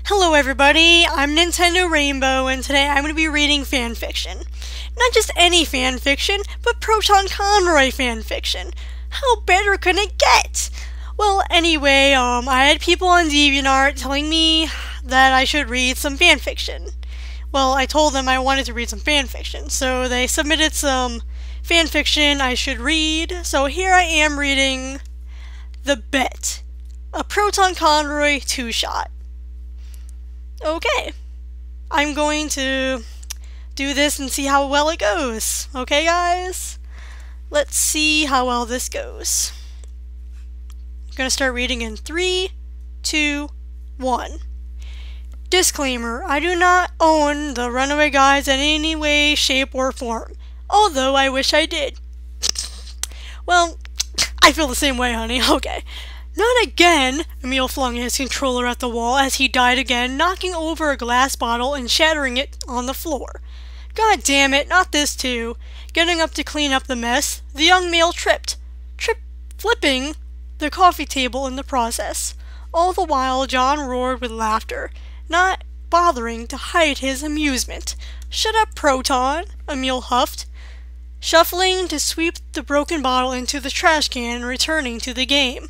Hello everybody, I'm NintendoRainbow, and today I'm going to be reading fanfiction. Not just any fanfiction, but ProtonConroy fanfiction. How better can it get? Well, anyway, I had people on DeviantART telling me that I should read some fanfiction. Well, I told them I wanted to read some fanfiction, so they submitted some fanfiction I should read, so here I am reading The Bet, a ProtonConroy two-shot. Okay, I'm going to do this and see how well it goes. Okay, guys? Let's see how well this goes. I'm going to start reading in 3, 2, 1. Disclaimer, I do not own the Runaway Guides in any way, shape, or form. Although I wish I did. Well, I feel the same way, honey. Okay. Not again! Emil flung his controller at the wall as he died again, knocking over a glass bottle and shattering it on the floor. God damn it, not this too. Getting up to clean up the mess, the young male tripped, flipping the coffee table in the process. All the while, John roared with laughter, not bothering to hide his amusement. Shut up, Proton, Emil huffed, shuffling to sweep the broken bottle into the trash can and returning to the game.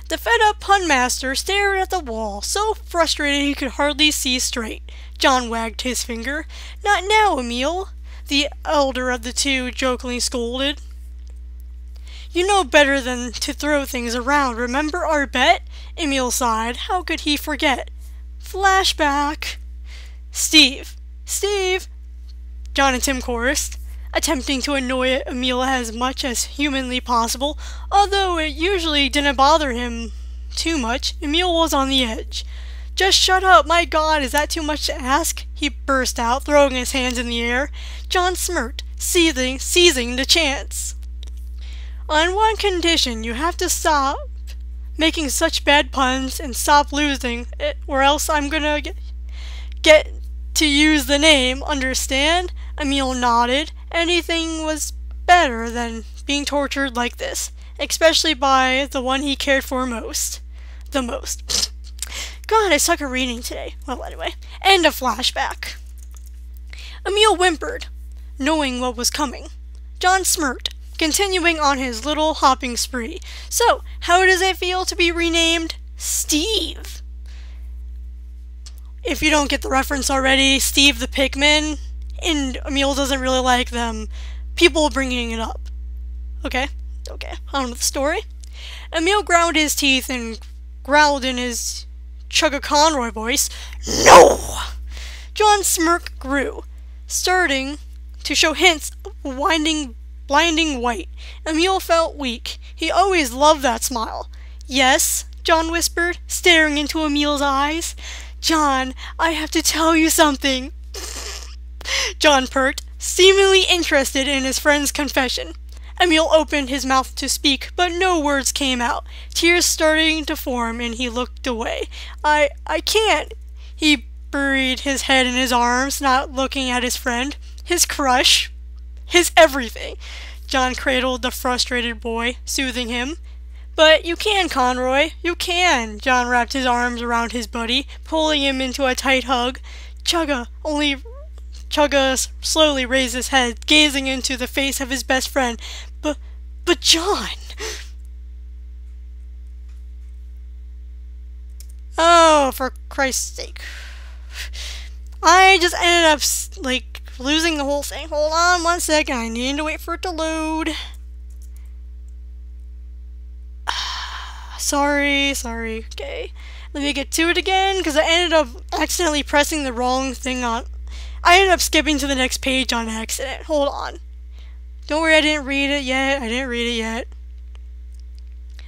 The fed-up pun master stared at the wall, so frustrated he could hardly see straight. John wagged his finger. Not now, Emil, the elder of the two jokingly scolded. You know better than to throw things around. Remember our bet? Emil sighed. How could he forget? Flashback. Steve, John and Tim chorused, attempting to annoy Emil as much as humanly possible. Although it usually didn't bother him too much, Emil was on the edge. Just shut up, my God, is that too much to ask? He burst out, throwing his hands in the air. John smirked, seizing the chance. On one condition, you have to stop making such bad puns and stop losing, or else I'm gonna get to use the name, understand? Emil nodded. Anything was better than being tortured like this, especially by the one he cared for the most. God, I suck at reading today. Well, anyway, end of flashback. Emil whimpered, knowing what was coming. John smirked, continuing on his little hopping spree. So, how does it feel to be renamed Steve? If you don't get the reference already, Steve the Pikmin, and Emil doesn't really like them people bringing it up. Okay, on with the story. Emil ground his teeth and growled in his Chugga-Conroy voice, No! John's smirk grew, starting to show hints of blinding white. Emil felt weak. He always loved that smile. Yes, John whispered, staring into Emil's eyes. John, I have to tell you something. John perked, seemingly interested in his friend's confession. Emil opened his mouth to speak, but no words came out. Tears starting to form, and he looked away. I can't. He buried his head in his arms, not looking at his friend. His crush. His everything. John cradled the frustrated boy, soothing him. But you can, Conroy. You can. John wrapped his arms around his buddy, pulling him into a tight hug. Chugga slowly raised his head, gazing into the face of his best friend. But John! Oh, for Christ's sake. I just ended up, losing the whole thing. Hold on 1 second, I need to wait for it to load. Sorry, okay. Let me get to it again, because I ended up accidentally pressing the wrong thing on. I ended up skipping to the next page on accident. Hold on. Don't worry, I didn't read it yet.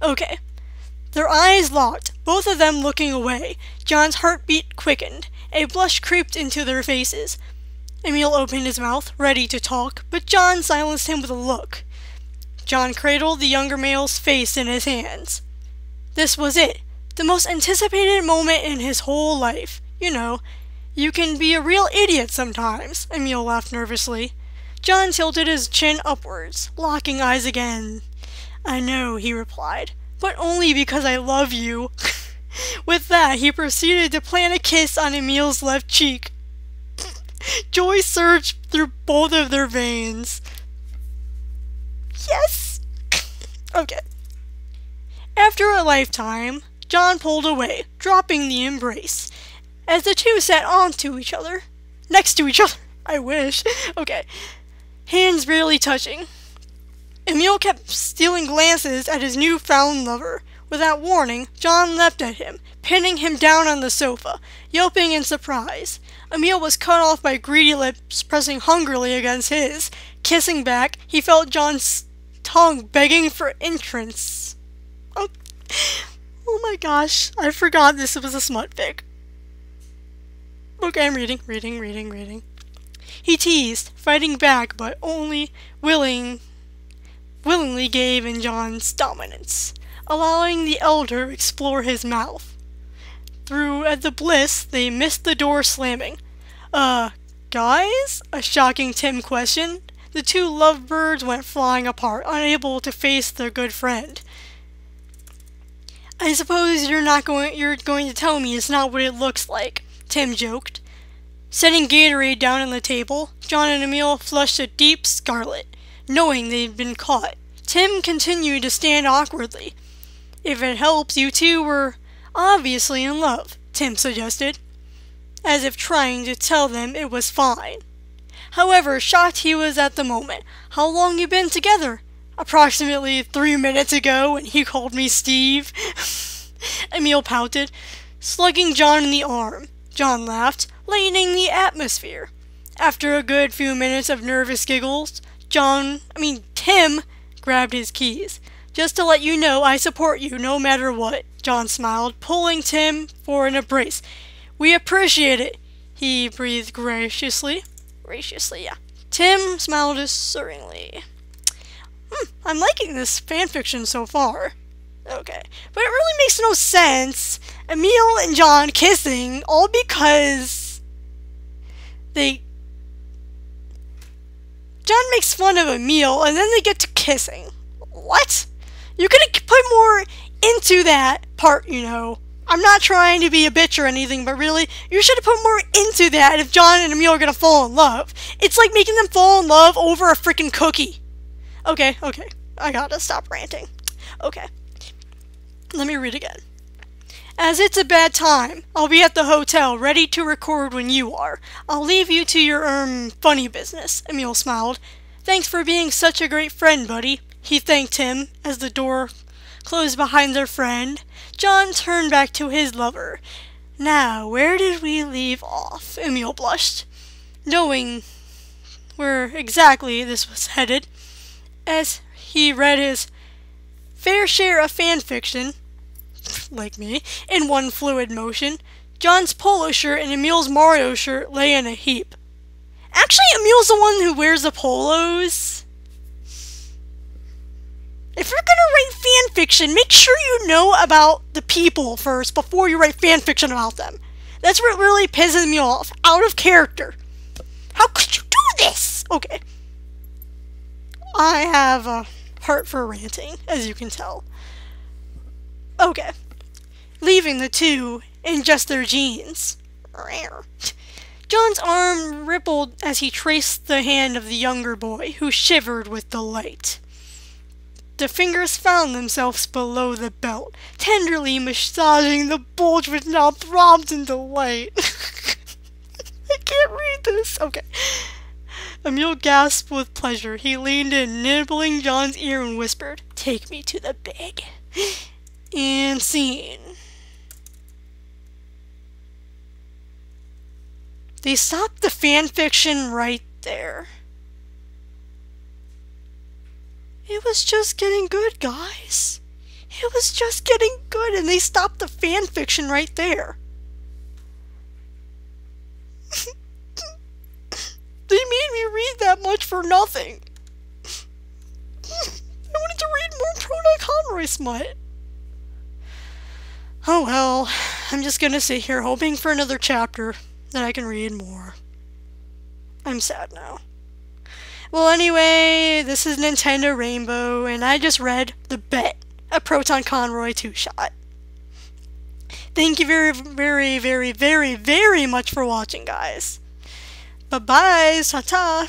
Okay. Their eyes locked, both of them looking away. John's heartbeat quickened. A blush creeped into their faces. Emil opened his mouth, ready to talk, but John silenced him with a look. John cradled the younger male's face in his hands. This was it. The most anticipated moment in his whole life. You know, you can be a real idiot sometimes, Emil laughed nervously. John tilted his chin upwards, locking eyes again. I know, he replied, but only because I love you. With that, that, he proceeded to plant a kiss on Emil's left cheek. Joy surged through both of their veins. Yes! Okay. After a lifetime, John pulled away, dropping the embrace, as the two sat onto each other. Next to each other. I wish. Okay. Hands barely touching. Emil kept stealing glances at his newfound lover. Without warning, John leapt at him, pinning him down on the sofa, yelping in surprise. Emil was cut off by greedy lips pressing hungrily against his. Kissing back, he felt John's tongue begging for entrance. Oh my gosh, I forgot this was a smut fic. Okay, I'm reading. He teased, fighting back, but only willingly gave in John's dominance, allowing the elder to explore his mouth. Through at the bliss, they missed the door slamming. Guys? A shocking Tim questioned. The two lovebirds went flying apart, unable to face their good friend. I suppose you're going to tell me it's not what it looks like, Tim joked. Setting Gatorade down on the table, John and Emil flushed a deep scarlet, knowing they'd been caught. Tim continued to stand awkwardly. If it helps, you two were obviously in love, Tim suggested, as if trying to tell them it was fine. However, shocked he was at the moment. How long you been together? Approximately 3 minutes ago, when he called me Steve. Emil pouted, slugging John in the arm. John laughed, lightening the atmosphere. After a good few minutes of nervous giggles, Tim grabbed his keys. Just to let you know, I support you no matter what, John smiled, pulling Tim for an embrace. We appreciate it, he breathed graciously. Yeah. Tim smiled assuringly. I'm liking this fanfiction so far. Okay. But it really makes no sense. Emil and John kissing, all because John makes fun of Emil, and then they get to kissing. What? You could have put more into that part, you know. I'm not trying to be a bitch or anything, but really, you should have put more into that if John and Emil are gonna fall in love. It's like making them fall in love over a freaking cookie. Okay, I gotta stop ranting. Okay. Let me read again. As it's a bad time, I'll be at the hotel, ready to record when you are. I'll leave you to your, funny business, Emil smiled. Thanks for being such a great friend, buddy, he thanked him as the door closed behind their friend. John turned back to his lover. Now, where did we leave off? Emil blushed, knowing where exactly this was headed, as he read his fair share of fanfiction, like me, in one fluid motion. John's polo shirt and Emil's Mario shirt lay in a heap. Actually, Emil's the one who wears the polos. If you're gonna write fanfiction, make sure you know about the people first before you write fanfiction about them. That's what really pisses me off. Out of character. How could you do this? Okay. I have a heart for ranting, as you can tell. Okay. Leaving the two in just their jeans. John's arm rippled as he traced the hand of the younger boy, who shivered with delight. The fingers found themselves below the belt, tenderly massaging the bulge which now throbbed in delight. I can't read this. Okay. Emil gasped with pleasure. He leaned in, nibbling John's ear and whispered, "Take me to the big." And scene. They stopped the fanfiction right there. It was just getting good, guys. It was just getting good, and they stopped the fanfiction right there. They made me read that much for nothing. I wanted to read more ProtonConroy smut. Oh well, I'm just gonna sit here hoping for another chapter that I can read more. I'm sad now. Well, anyway, this is NintendoRainbow, and I just read The Bet, a ProtonConroy 2-shot. Thank you very, very, very, very, very much for watching, guys. Bye-bye. Ta-ta.